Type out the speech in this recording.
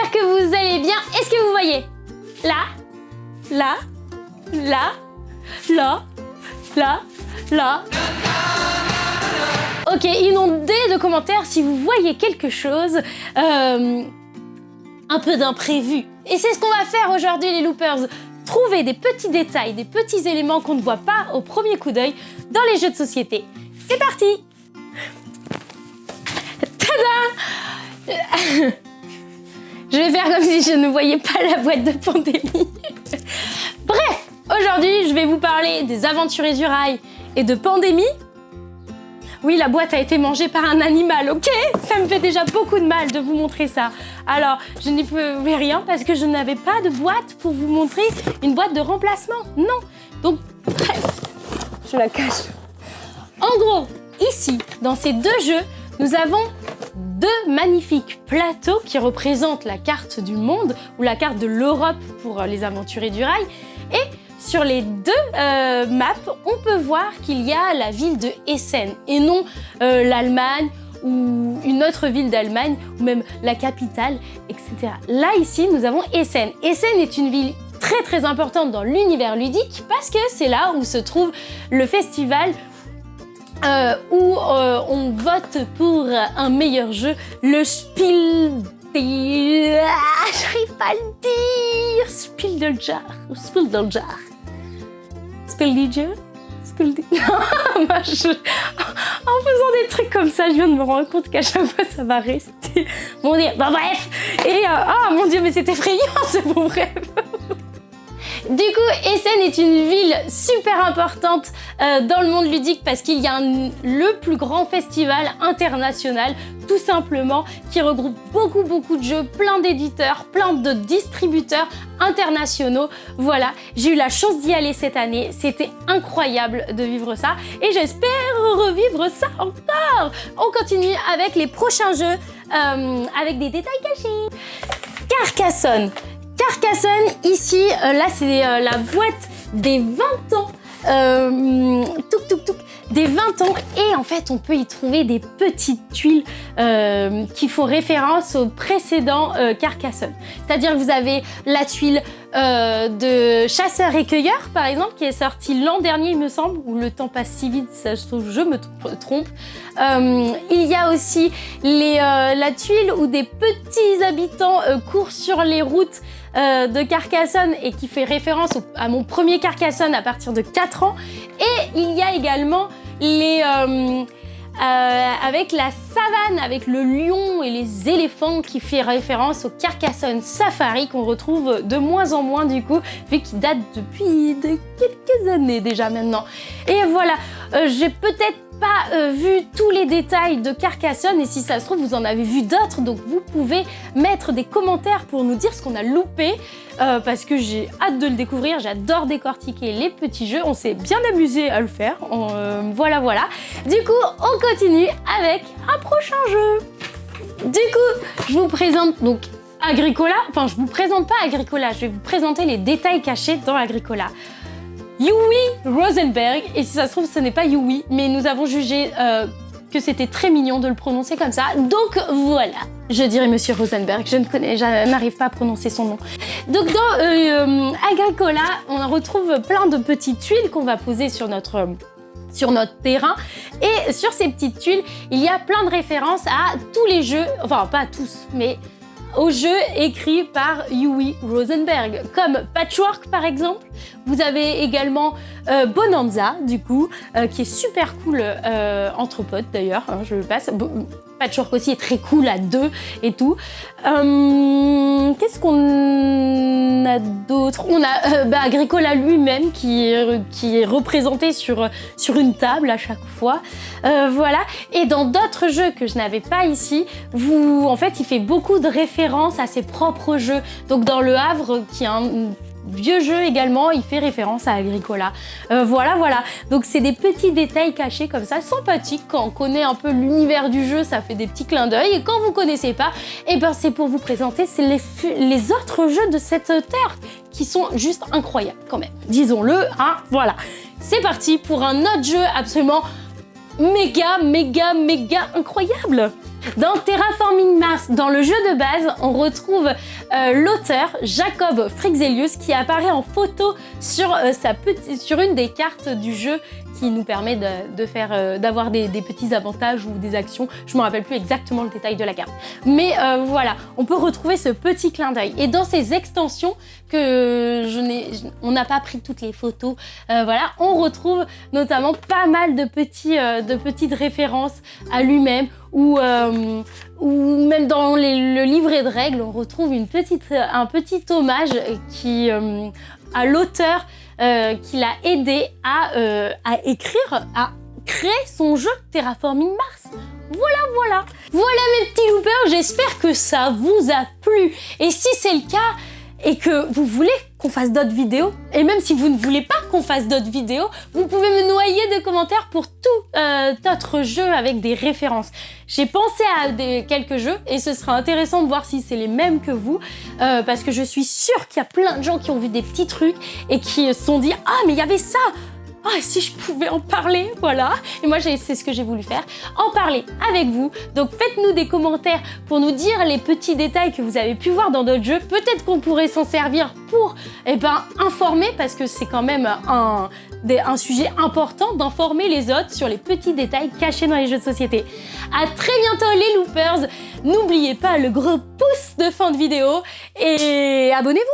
j'espère que vous allez bien. Est-ce que vous voyez? Là, là, là, là, là, là. Ok, inondez de commentaires si vous voyez quelque chose un peu d'imprévu. Et c'est ce qu'on va faire aujourd'hui les loopers. Trouver des petits détails, des petits éléments qu'on ne voit pas au premier coup d'œil dans les jeux de société. C'est parti! Tada! Je vais faire comme si je ne voyais pas la boîte de Pandémie. Bref, aujourd'hui, je vais vous parler des Aventuriers du Rail et de Pandémie. Oui, la boîte a été mangée par un animal, ok? Ça me fait déjà beaucoup de mal de vous montrer ça. Alors, je n'y pouvais rien parce que je n'avais pas de boîte pour vous montrer une boîte de remplacement. Non. Donc, bref, je la cache. En gros, ici, dans ces deux jeux, nous avons deux magnifiques plateaux qui représentent la carte du monde ou la carte de l'Europe pour les Aventuriers du Rail. Et sur les deux maps, on peut voir qu'il y a la ville de Essen et non l'Allemagne ou une autre ville d'Allemagne ou même la capitale, etc. Là, ici, nous avons Essen. Essen est une ville très très importante dans l'univers ludique parce que c'est là où se trouve le festival où on vote pour un meilleur jeu, le Spiel des... j'arrive pas à le dire. Spieldeljar. Spieldeljar. En faisant des trucs comme ça, je viens de me rendre compte qu'à chaque fois ça va rester. Bon Dieu, bah bref. Et mon Dieu, mais c'est effrayant ce bon bref. Du coup, Essen est une ville super importante dans le monde ludique parce qu'il y a le plus grand festival international, tout simplement, qui regroupe beaucoup de jeux, plein d'éditeurs, plein de distributeurs internationaux. Voilà, j'ai eu la chance d'y aller cette année, c'était incroyable de vivre ça et j'espère revivre ça encore. On continue avec les prochains jeux, avec des détails cachés. Carcassonne. Carcassonne, ici, là c'est la boîte des 20 ans, des 20 ans, et en fait on peut y trouver des petites tuiles qui font référence au précédent Carcassonne. C'est-à-dire que vous avez la tuile de chasseur-recueilleur par exemple qui est sortie l'an dernier il me semble, où le temps passe si vite, ça, je me trompe. Il y a aussi la tuile où des petits habitants courent sur les routes de Carcassonne et qui fait référence à mon premier Carcassonne à partir de 4 ans. Et il y a également avec la savane, avec le lion et les éléphants qui fait référence au Carcassonne Safari qu'on retrouve de moins en moins du coup, vu qu'il date depuis quelques années déjà maintenant. Et voilà, j'ai peut-être pas vu tous les détails de Carcassonne et si ça se trouve vous en avez vu d'autres, donc vous pouvez mettre des commentaires pour nous dire ce qu'on a loupé parce que j'ai hâte de le découvrir, j'adore décortiquer les petits jeux, on s'est bien amusé à le faire, voilà. Du coup on continue avec un prochain jeu. Du coup je vous présente donc Agricola, enfin je vous présente pas Agricola, je vais vous présenter les détails cachés dans Agricola. Uwe Rosenberg, et si ça se trouve ce n'est pas Uwe, mais nous avons jugé que c'était très mignon de le prononcer comme ça, donc voilà. Je dirais Monsieur Rosenberg, je n'arrive pas à prononcer son nom. Donc dans Agricola, on retrouve plein de petites tuiles qu'on va poser sur notre terrain, et sur ces petites tuiles, il y a plein de références à tous les jeux, enfin pas tous, mais aux jeux écrits par Uwe Rosenberg, comme Patchwork par exemple. Vous avez également Bonanza, du coup, qui est super cool entre potes d'ailleurs, hein, je le passe. Patchwork aussi est très cool à deux et tout. Qu'est-ce qu'on a d'autre? On a Agricola lui-même qui est représenté sur une table à chaque fois. Voilà. Et dans d'autres jeux que je n'avais pas ici, en fait, il fait beaucoup de références à ses propres jeux. Donc dans Le Havre, qui est un vieux jeu également, il fait référence à Agricola. Voilà. Donc c'est des petits détails cachés comme ça, sympathiques. Quand on connaît un peu l'univers du jeu, ça fait des petits clins d'œil. Et quand vous connaissez pas, et ben c'est pour vous présenter les autres jeux de cette terre qui sont juste incroyables quand même. Disons-le, hein, voilà. C'est parti pour un autre jeu absolument méga incroyable. Dans Terraforming Mars, dans le jeu de base, on retrouve l'auteur Jacob Frixelius qui apparaît en photo sur une des cartes du jeu qui nous permet d'avoir des petits avantages ou des actions. Je ne me rappelle plus exactement le détail de la carte. Mais voilà, on peut retrouver ce petit clin d'œil. Et dans ces extensions, on n'a pas pris toutes les photos, voilà, on retrouve notamment pas mal de petites références à lui-même ou même dans le livret de règles, on retrouve un petit hommage à l'auteur qui l'a aidé à écrire, à créer son jeu Terraforming Mars. Voilà mes petits loopers, j'espère que ça vous a plu. Et si c'est le cas, et que vous voulez qu'on fasse d'autres vidéos, et même si vous ne voulez pas qu'on fasse d'autres vidéos, vous pouvez me noyer de commentaires pour tout autre jeu avec des références. J'ai pensé à quelques jeux et ce sera intéressant de voir si c'est les mêmes que vous, parce que je suis sûre qu'il y a plein de gens qui ont vu des petits trucs et qui se sont dit « Ah, mais il y avait ça !» Ah, si je pouvais en parler, voilà. Et moi, c'est ce que j'ai voulu faire, en parler avec vous. Donc, faites-nous des commentaires pour nous dire les petits détails que vous avez pu voir dans d'autres jeux. Peut-être qu'on pourrait s'en servir pour informer, parce que c'est quand même un sujet important d'informer les autres sur les petits détails cachés dans les jeux de société. À très bientôt les loopers. N'oubliez pas le gros pouce de fin de vidéo et abonnez-vous.